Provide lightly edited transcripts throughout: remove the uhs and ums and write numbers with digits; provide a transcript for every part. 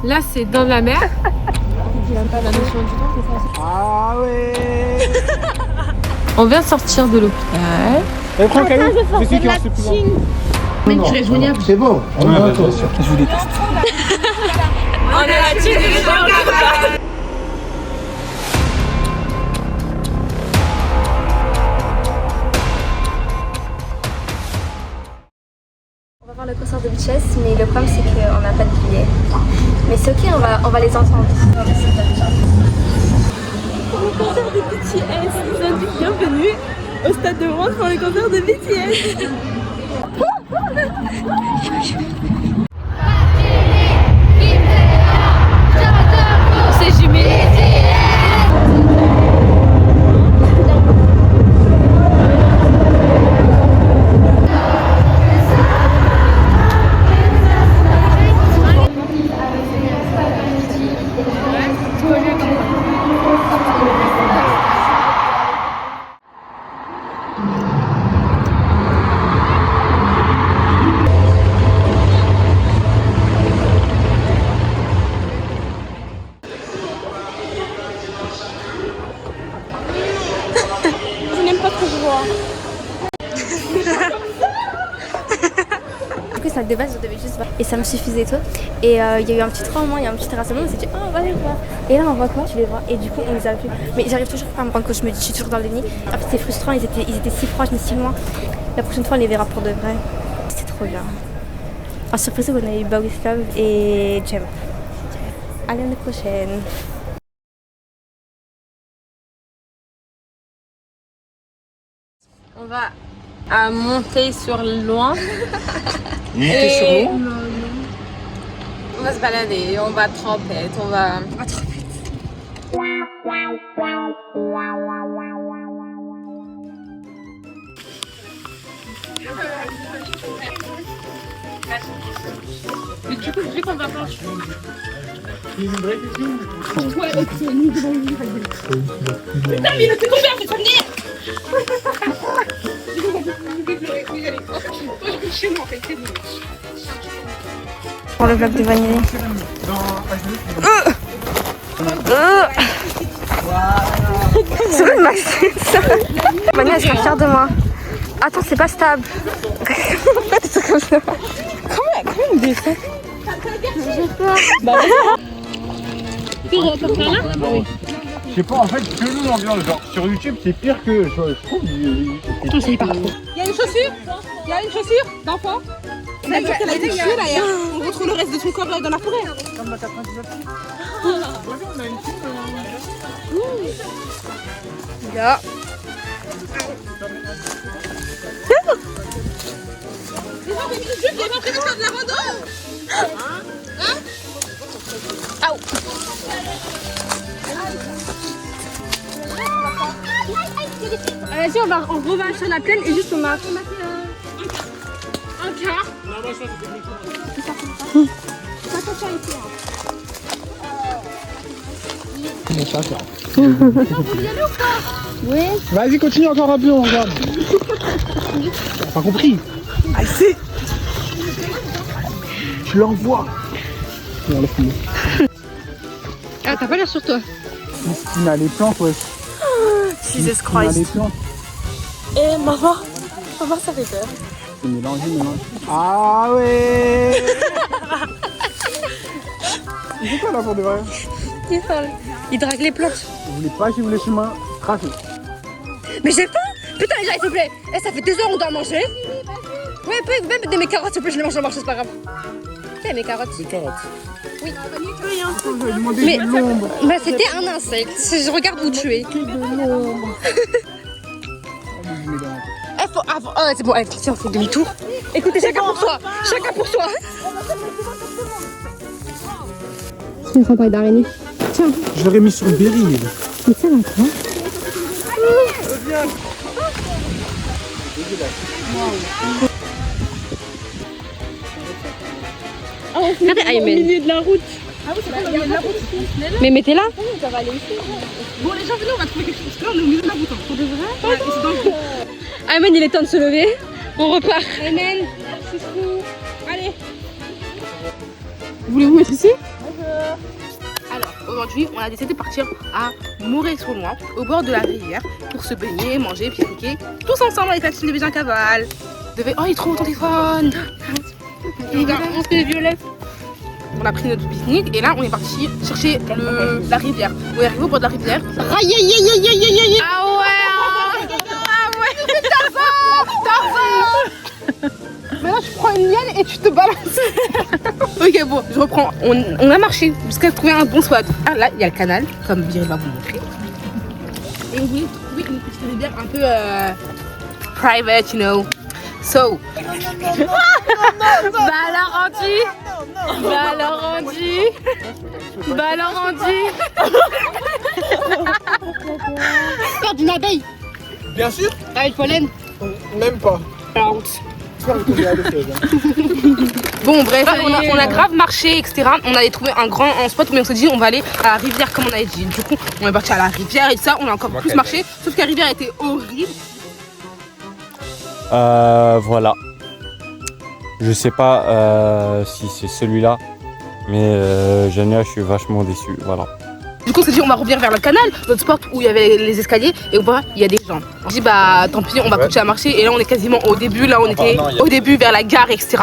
Là, c'est dans la mer. La notion du temps, c'est ça. Ah ouais. On vient de sortir de l'hôpital. Prends un caillou, c'est celui qui reste le plus long. Mais tu es joignable. C'est bon, on va bien sûr. Je vous déteste. On est la team des gens. On va voir le concert de BTS, mais le problème c'est qu'on n'a pas de billets. Mais c'est ok, on va les entendre. Pour le concert de BTS, nous indique bienvenue au stade de France pour le concert de BTS. C'est jumelé. Je n'aime pas trop voir. Du coup, ça de base, je devais juste voir. Et ça me suffisait tout. Et il y a eu un petit trauma, il y a un petit rassemblement, on s'est dit, oh, on va les voir. Et là, on voit quoi? Tu les vois. Et du coup, on les a vus. Mais j'arrive toujours pas à me rendre compte, je suis toujours dans le déni. En fait, c'est frustrant, ils étaient si proches, mais si loin. La prochaine fois, on les verra pour de vrai. C'était trop bien. En surprise, on a eu Bowie Love et Jem. À l'année prochaine. On va monter sur loin. Monter sur l'eau. On va se balader, on va trompette, on va. Mais du coup, vu qu'on va pas. Putain, mais il a fait combien? Fais-toi venir. Pour le vlog de Vanille. C'est vrai, Max. Vanille, elle sera fière de moi. Attends, c'est pas stable. Des trucs comme ça. Comment on descend? Je sais pas, en fait, que nous l'ambiance, genre sur YouTube, c'est pire que. Je trouve. Il y a une chaussure? Il y a une chaussure d'enfant? Elle dit qu'elle a été tuée là hier. On retrouve le reste de son corps là dans la forêt. Là. Il est rentré dans de la rando. Vas-y, on revient sur la plaine et juste on marche. Un quart. Oui. Vas-y, continue encore un peu, on regarde. T'as pas compris? Ah, c'est. Tu l'envoies. Ah, t'as pas l'air sur toi. Il a les plantes, ouais. Jesus Christ. Et maman ça fait peur. C'est mélangé. Ah ouais. C'est quoi là pour de vrai? Il drague les plantes. Vous voulez pas suivre le chemin tracé? Mais j'ai faim. Putain les gens, s'il te plaît. Eh, ça fait 2 heures on doit manger. Ouais, vous même donner mes carottes, s'il te plaît, je les mange dans le marché, c'est pas grave. Tiens, mes carottes. Des carottes. Oui. J'avais demandé Mais de l'ombre. bah, c'était un insecte. Je regarde où tu es. Que de l'ombre. Eh, oh, c'est bon, allez, tiens, on fait demi-tour. Écoutez, chacun pour soi. Chacun pour soi. Je me sens pas d'araignée. Tiens, Je l'aurais mis sur le berry. mais ça va quoi? Regardez Aymen. Au milieu de la route. Ah oui, c'est pas au milieu de la route. Mais mettez-la. Bon, les gens, venez, on va trouver quelque chose. Parce que là, on est au milieu de la route. Pour de vrai? Ouais, c'est dangereux. Aymen, il est temps de se lever. On repart. Aymen, chouchou. Allez. Voulez-vous mettre ici? Alors, aujourd'hui, on a décidé de partir à Moret-sur-Loing, au bord de la rivière, pour se baigner, manger, pique-niquer, tous ensemble avec la team de Béjin Caval. Oh, il est trop beau ton téléphone. Et regarde, on se fait violet. On a pris notre pique-nique et là, on est parti chercher la rivière. On est arrivé au bord de la rivière. Aïe aïe aïe aïe aïe aïe aïe. Ah ouais, Tarzan. Maintenant, tu prends une liane et tu te balances. Ok, bon, je reprends. On a marché jusqu'à trouver un bon spot. Ah, là, il y a le canal, comme Viril va vous montrer. Et on voulait trouver une petite rivière un peu private, you know. So. Faire d'une abeille. Bien sûr. Avec pollen. Même pas. La honte. Bon, bref, on a grave marché, etc. On avait trouvé un spot, mais on s'est dit on va aller à la rivière comme on avait dit. Du coup, on est parti à la rivière et ça, on a encore plus marché. Sauf que la rivière était horrible. Voilà. Je sais pas si c'est celui-là, mais Jania, je suis vachement déçu. Voilà. Du coup, on s'est dit on va revenir vers le canal, notre spot où il y avait les escaliers et on voit il y a des gens. On s'est dit bah tant pis, on va continuer à marcher et là on est quasiment au début, là on était au début vers la gare, etc.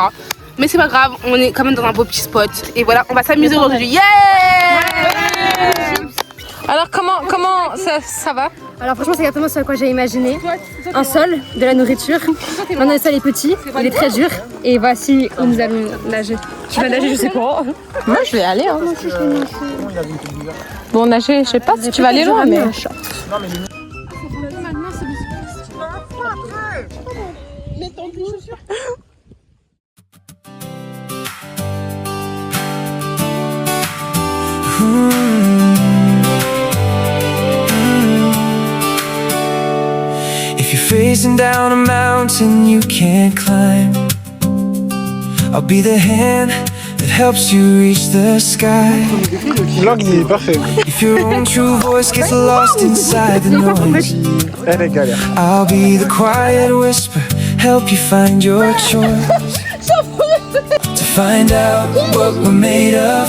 Mais c'est pas grave, on est quand même dans un beau petit spot et voilà, on va s'amuser aujourd'hui. Yeah! Alors comment ça va? Alors franchement c'est exactement ce à quoi j'ai imaginé. Un sol, de la nourriture. Maintenant le sol est petit, il est très dur. Et voici où nous allons nager. Tu vas nager je sais pas. Moi je vais aller. Hein. Bon nager, je sais pas si tu vas aller loin mais... If you're facing down a mountain you can't climb, I'll be the hand that helps you reach the sky. Vlog, il est parfait. If your own true voice gets lost inside the noise, Elle est galère. I'll be the quiet whisper, help you find your choice. To find out what we're made of,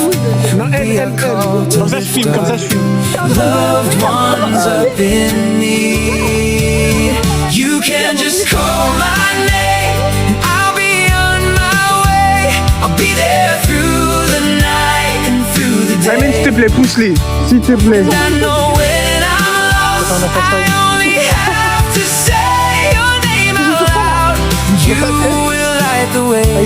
we are called to Comme ça je filme, comme ça je filme. loved ones up in need. You can just call my name and I'll be on my way. I'll be there through the night and through the day. Amine, s'il te plaît, pousse-les. S'il te plaît. I know when I'm lost, I only have to say your name out loud. You will light the way.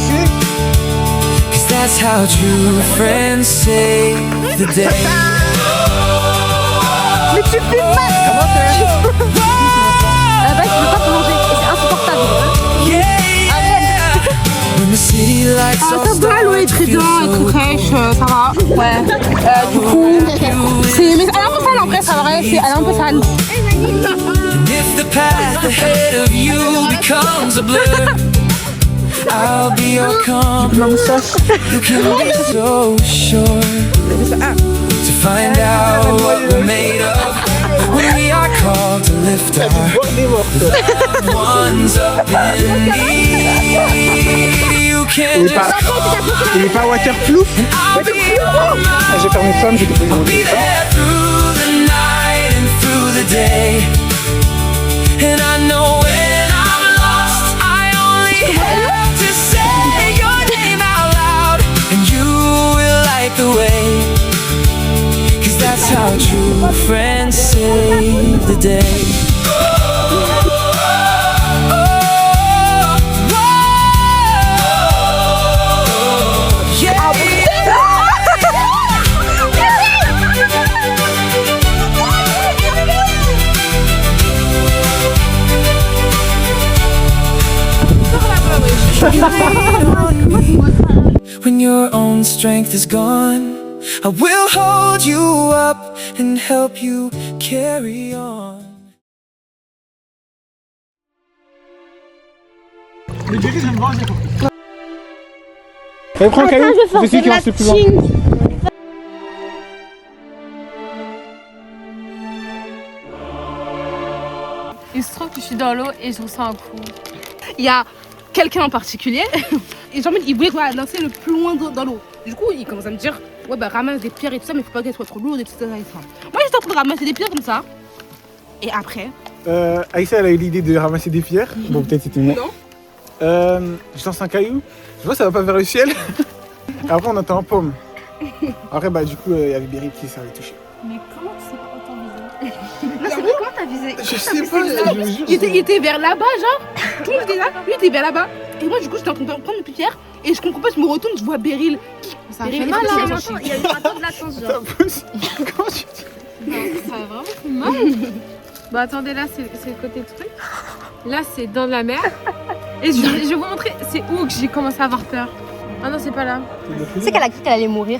Cause that's how true friends save the day. Mais tu fais mal. Comment faire? À la base je veux pas plonger et c'est insupportable. When the city lights all Ça va, l'eau est très bien, elle est très fraîche, ça va. Ouais. Du coup, c'est. Mais elle est un peu sale en vrai, ça va, elle est un peu sale. And if the path ahead of you becomes a blur, I'll be your compass. You can be so sure to find out what we're made of when we are called to lift our loved ones up in need. You can just Il est pas waterproof. I'll be on my J'ai fermé ça, mais j'ai I'll be there through the night and through the day. And I know when I'm lost, I only have to say your name out loud, and you will light the way. Cause that's how true friends save the day. When your own strength is gone, I will hold you up and help you carry on. Mais Jerry, je vais me venger. Allez, prends un caillou. C'est celui qui reste le plus loin. Il se trouve que je suis dans l'eau et je ressens un coup. Il y a quelqu'un en particulier, et Jean-Michel il voulait lancer le plus loin dans l'eau. Du coup, il commence à me dire ouais, bah ramasse des pierres et tout ça, mais faut pas qu'elles soient trop lourdes et tout ça. Moi, j'étais en train de ramasser des pierres comme ça. Et après, Aïssa, elle a eu l'idée de ramasser des pierres. Bon, peut-être c'était moi. Non. Je lance un caillou. Je vois, ça va pas vers le ciel. Après, on entend un pomme. Après, bah, du coup, il y avait Beryl qui s'avait touché. Mais comment tu sais pas autant viser? Comment t'as visé? Je sais pas, je vous jure. il était vers là-bas, genre. Tout le monde était là, lui était vers là-bas. Et moi, du coup, j'étais en train de prendre mes pierres. Et je comprends pas, je me retourne, je vois Beryl. Ça Beryl, fait mal, il hein. est Il y a eu un temps de latence, Ta genre. pousse. Comment tu dis? Ça a vraiment fait mal. Bon, attendez, là, c'est le côté truc. Là, c'est dans la mer. Et je vais vous montrer, c'est où que j'ai commencé à avoir peur. Ah non, c'est pas là. Tu sais qu'elle a cru qu'elle allait mourir.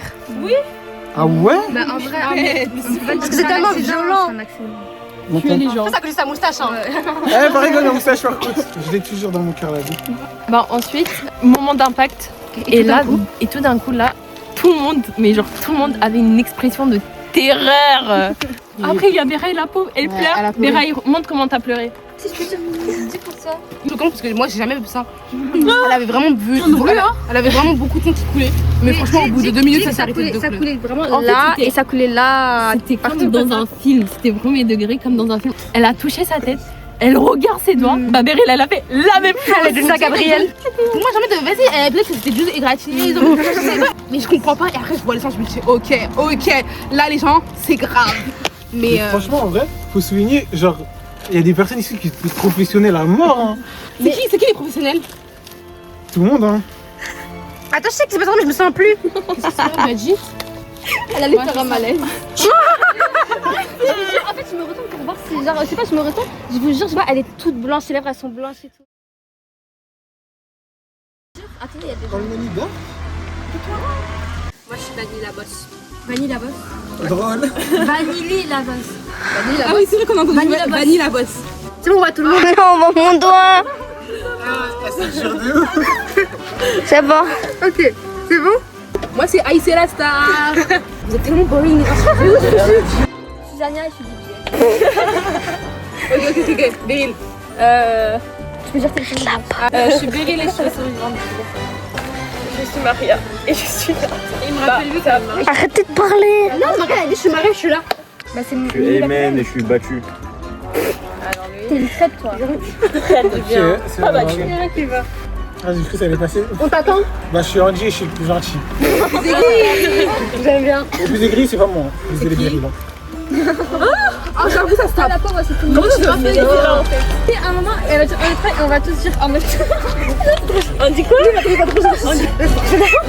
Ah ouais? Bah en vrai, parce que c'est tellement violent. Tuer les gens. Ça colle sa moustache, hein. Eh, pareil, dans mon moustache, par contre. Je l'ai toujours dans mon cœur, la vie. Bah ensuite, moment d'impact. Et là, et tout d'un coup, là, tout le monde, mais genre tout le monde avait une expression de terreur. Après, il y a Béraï, la pauvre, elle pleure. Béraï, montre comment t'as pleuré. Si je peux dire, dis pour ça. Choquant parce que moi, j'ai jamais vu ça. Elle avait vraiment vu. Elle avait vraiment beaucoup de sang qui coulait. Mais franchement, au bout de 2 minutes, ça s'est arrêté de Ça couler. coulait vraiment En fait, là c'était- et ça coulait là. C'était comme dans un film, c'était au premier degré comme dans un film. Elle a touché sa tête, elle regarde ses doigts. Bah Béryl, elle a fait la même chose. Elle a donné ça à Gabriel. Moi, jamais de vas-y, peut-être que c'était juste égratigné. ils ont- je sais pas. Mais je comprends pas. Et après, je vois les gens, je me dis, ok, là, les gens, c'est grave. Mais Mais franchement, en vrai, faut souligner, genre, il y a des personnes ici qui sont professionnelles à mort, hein. c'est qui les professionnels? Tout le monde, hein. Attends, je sais que c'est pas ça, mais je me sens plus. Magic. Elle allait faire un malaise. En fait, je me retourne pour voir si, genre, je sais pas, je me retourne, je vous jure, je vois, elle est toute blanche, ses lèvres, elles sont blanches et tout. Attendez, il y a des Quand le menu dort. Moi, je suis Vanille la bosse. Vanille la bosse. Drôle. Vanille la bosse. Vanille la Ah oui, c'est vrai qu'on a entendu Vanille la bosse. Vanille la bosse. C'est bon, on voit tout le monde. Non, mon doigt. C'est sûr de ouf. C'est bon. Ok, c'est bon. Moi, c'est Aïssa la star. Vous êtes tellement boring. Susanna, je suis DJ. Ok. Beryl. Tu peux dire quelque chose? Je suis Béryl et je suis survivante. Je suis Maria et je suis là. Il me rappelle lui quand même. Arrêtez de parler. Non, Maria, elle dit je suis Maria, je suis là. Bah, c'est Je suis Amen et je suis battu. T'es une traite, toi. C'est vrai. Vas-y, je ça allait passer. On t'attend. Bah, je suis Andy et je suis le plus gentil. J'aime bien. Le plus aigri, c'est pas moi. C'est les Beryl. Ah, j'avoue, ça se tape. La pauvre, c'est tout le Comment monde. tu vas faire en fait? Et à un moment, elle va dire on est prêt et on va tous dire en même temps. On dit quoi? On dit...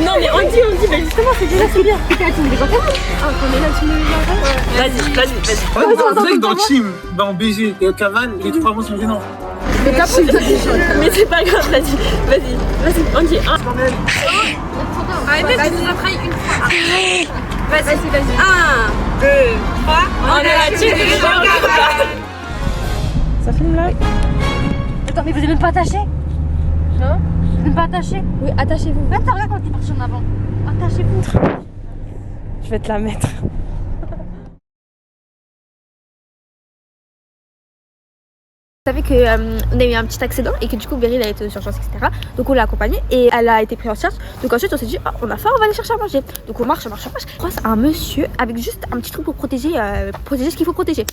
Non mais on dit, mais justement c'est déjà c'est bien. Vas-y, dans Team, dans BG et au Cavan, les 3 mots sont gênants. Mais c'est pas grave, vas-y, on dit un. Arrêtez, je nous ai trahi une fois. Vas-y. 1, 2, 3, on est la team des gens. Ça filme là? Attends, mais vous êtes même pas attachés? Non? Vous êtes même pas attachés? Oui, attachez-vous. Attends, regarde quand tu marches en avant. Attachez-vous. Je vais te la mettre. Vous savez qu'on a eu un petit accident et que du coup Beryl a été aux urgences, etc. Donc on l'a accompagnée et elle a été prise en charge. Donc ensuite on s'est dit, oh, on a faim, on va aller chercher à manger. Donc on marche. Je croise un monsieur avec juste un petit truc pour protéger ce qu'il faut protéger.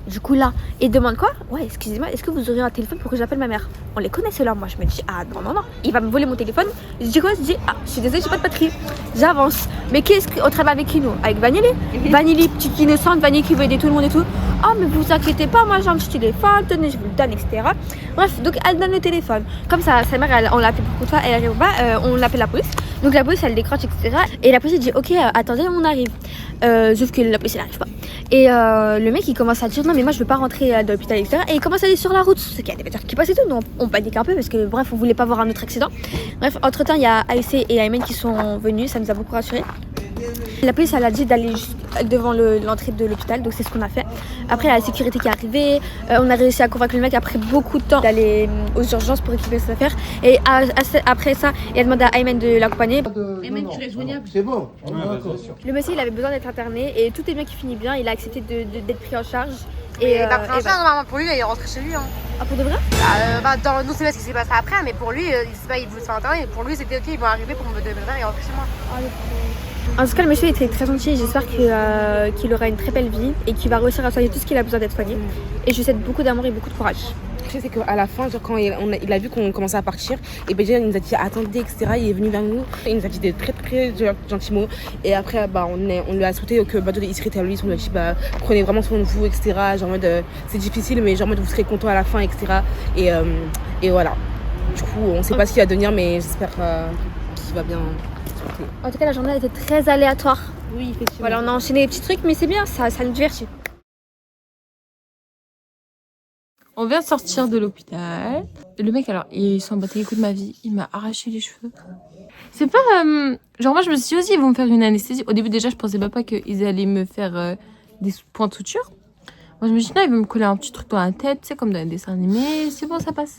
Du coup là, il demande quoi? Ouais, excusez-moi, est-ce que vous auriez un téléphone pour que j'appelle ma mère? On les connaît ceux-là. Moi je me dis, ah non. Il va me voler mon téléphone. Je dis quoi? Je dis, ah, je suis désolée, j'ai pas de batterie. J'avance. Mais qu'est-ce qu'on travaille avec qui nous? Avec Vanille. Vanille, petite innocente, Vanille qui veut aider tout le monde et tout. Oh mais vous inquiétez pas, moi j'ai un petit téléphone, tenez, je vous le donne, etc. Bref, donc elle donne le téléphone. Comme ça, sa mère, on l'a appelé beaucoup de fois, elle arrive au bas, on appelle la police. Donc la police, elle décroche, etc. Et la police dit, ok, attendez, on arrive. Sauf que la police, elle n'arrive pas. Et le mec, il commence à dire, non mais moi je veux pas rentrer dans l'hôpital, etc. Et il commence à aller sur la route. Ce qu'il y a des voitures qui passent et tout. Donc on panique un peu parce que bref, on voulait pas voir un autre accident. Bref, entre temps, il y a Aïssé et Aymen qui sont venus, ça nous a beaucoup rassurés. La police elle a dit d'aller devant l'entrée de l'hôpital, donc c'est ce qu'on a fait. Après il y a la sécurité qui est arrivée, on a réussi à convaincre le mec après beaucoup de temps d'aller aux urgences pour récupérer ses affaires. Et après ça, il a demandé à Aymen de l'accompagner. Aymen, tu es joignable. C'est bon. Le monsieur il avait besoin d'être interné et tout est bien qui finit bien, il a accepté d'être pris en charge Et, Il va et prendre voilà. normalement pour lui, il est rentré chez lui. Hein. Ah, pour de vrai? Nous, c'est pas ce qui s'est passé après, mais pour lui, il sait pas, il voulait se faire interner. Pour lui, c'était ok, ils vont arriver pour me donner et rentrer chez moi. En tout cas, le monsieur était très gentil. J'espère qu'il aura une très belle vie et qu'il va réussir à soigner tout ce qu'il a besoin d'être soigné. Et je lui souhaite beaucoup d'amour et beaucoup de courage. Le truc, c'est qu'à la fin, genre, quand il a vu qu'on commençait à partir, et ben déjà il nous a dit attendez, etc. Il est venu vers nous, il nous a dit des très très gentils mots. Et après, on lui a souhaité que il serait à lui, on lui a dit prenez vraiment soin de vous, etc. Genre en mode c'est difficile, mais genre en mode vous serez content à la fin, etc. Et voilà. Du coup, on sait pas ce qu'il va devenir, mais j'espère qu'il va bien. En tout cas, la journée a été très aléatoire. Oui, effectivement. Voilà, on a enchaîné les petits trucs, mais c'est bien, ça nous divertit. On vient de sortir de l'hôpital. Le mec, alors, il s'en battait les coups de ma vie. Il m'a arraché les cheveux. C'est pas... genre, moi, je me suis dit aussi, ils vont me faire une anesthésie. Au début, déjà, je pensais même pas qu'ils allaient me faire des points de suture. Moi, je me suis dit, non, ils vont me coller un petit truc dans la tête, tu sais, comme dans un dessin animé. C'est bon, ça passe.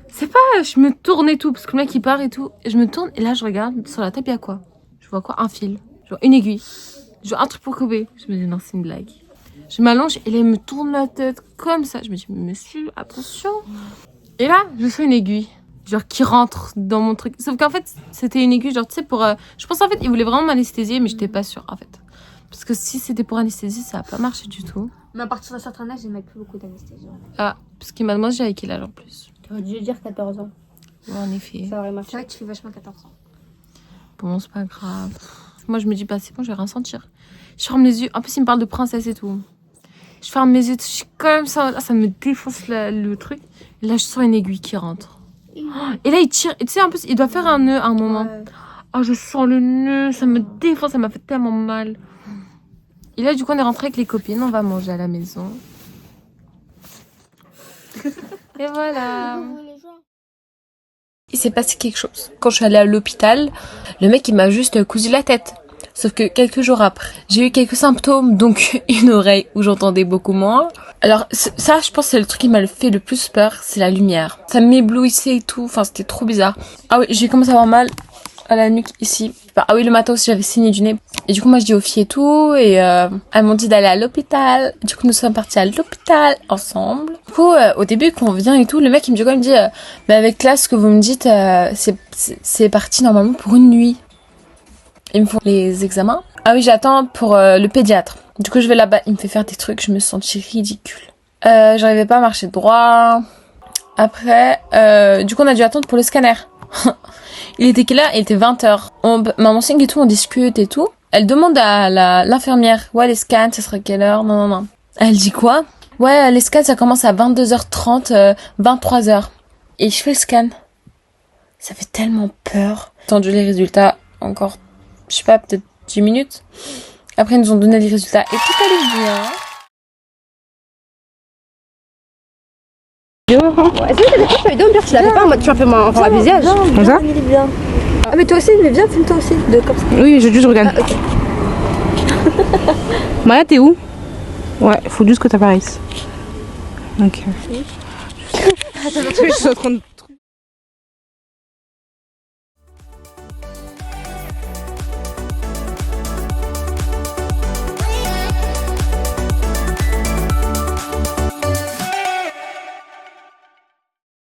C'est pas... Je me tourne et tout, parce que le mec, il part et tout. Et je me tourne, et là, je regarde, sur la table, il y a quoi? Je vois quoi? Un fil. Genre, une aiguille. Genre, un truc pour couper. Je me dis, non, c'est une blague. Je m'allonge et là, il me tourne la tête comme ça. Je me dis, monsieur, attention. Et là, je fais une aiguille, genre qui rentre dans mon truc. Sauf qu'en fait, c'était une aiguille, genre, tu sais, pour... Je pense en fait, il voulait vraiment m'anesthésier, mais j'étais pas sûre, en fait. Parce que si c'était pour anesthésie, ça a pas marché du tout. Mais à partir d'un certain âge, ils mettent plus beaucoup d'anesthésie. Ah, parce qu'il m'a demandé j'avais quel âge en plus. Tu aurais dû dire 14 ans. Ouais, en effet. Ça aurait marché. C'est vrai que tu fais vachement 14 ans. Bon, c'est pas grave. Moi, je me dis, bah, c'est bon, je vais rien sentir. Je ferme les yeux. En plus, il me parle de princesse et tout. Je ferme mes yeux, je suis comme ça, ça me défonce le truc. Et là, je sens une aiguille qui rentre. Et là, il tire. Et tu sais, en plus, il doit faire un nœud à un moment. Ouais. Oh, je sens le nœud, ça me défonce, ça m'a fait tellement mal. Et là, du coup, on est rentré avec les copines, on va manger à la maison. Et voilà. Il s'est passé quelque chose. Quand je suis allée à l'hôpital, le mec il m'a juste cousu la tête. Sauf que quelques jours après, j'ai eu quelques symptômes, donc une oreille où j'entendais beaucoup moins. Alors ça, je pense que c'est le truc qui m'a fait le plus peur, c'est la lumière. Ça m'éblouissait et tout, enfin c'était trop bizarre. Ah oui, j'ai commencé à avoir mal à la nuque ici. Ah oui, le matin aussi j'avais saigné du nez. Et du coup moi je dis aux filles et tout, et elles m'ont dit d'aller à l'hôpital. Du coup nous sommes partis à l'hôpital ensemble. Du coup au début quand on vient et tout, le mec il me dit quoi, il me dit mais avec là ce que vous me dites, c'est parti normalement pour une nuit. Ils me font les examens. Ah oui, j'attends pour le pédiatre. Du coup, je vais là-bas. Il me fait faire des trucs. Je me sentis ridicule. J'arrivais pas à marcher droit. Après, du coup, on a dû attendre pour le scanner. Il était quelle heure? Il était 20h. Maman signe et tout, on discute et tout. Elle demande à l'infirmière. Ouais, les scans, ça sera quelle heure? Non. Elle dit quoi? Ouais, les scans, ça commence à 22h30, 23h. Et je fais le scan. Ça fait tellement peur. J'ai attendu les résultats encore, je sais pas, peut-être 10 minutes. Après, ils nous ont donné les résultats et tout allait bien. Est-ce que t'as fait quoi vidéo, tu l'as fait pas en mode tu as fait mon visage comme ça? Ah mais toi aussi, mais viens, filme toi aussi de comme ça. Oui, je regarde. Ah, ok. Maya, t'es où? Ouais, faut juste que t'apparaisses. Ok. Attends, je suis en train de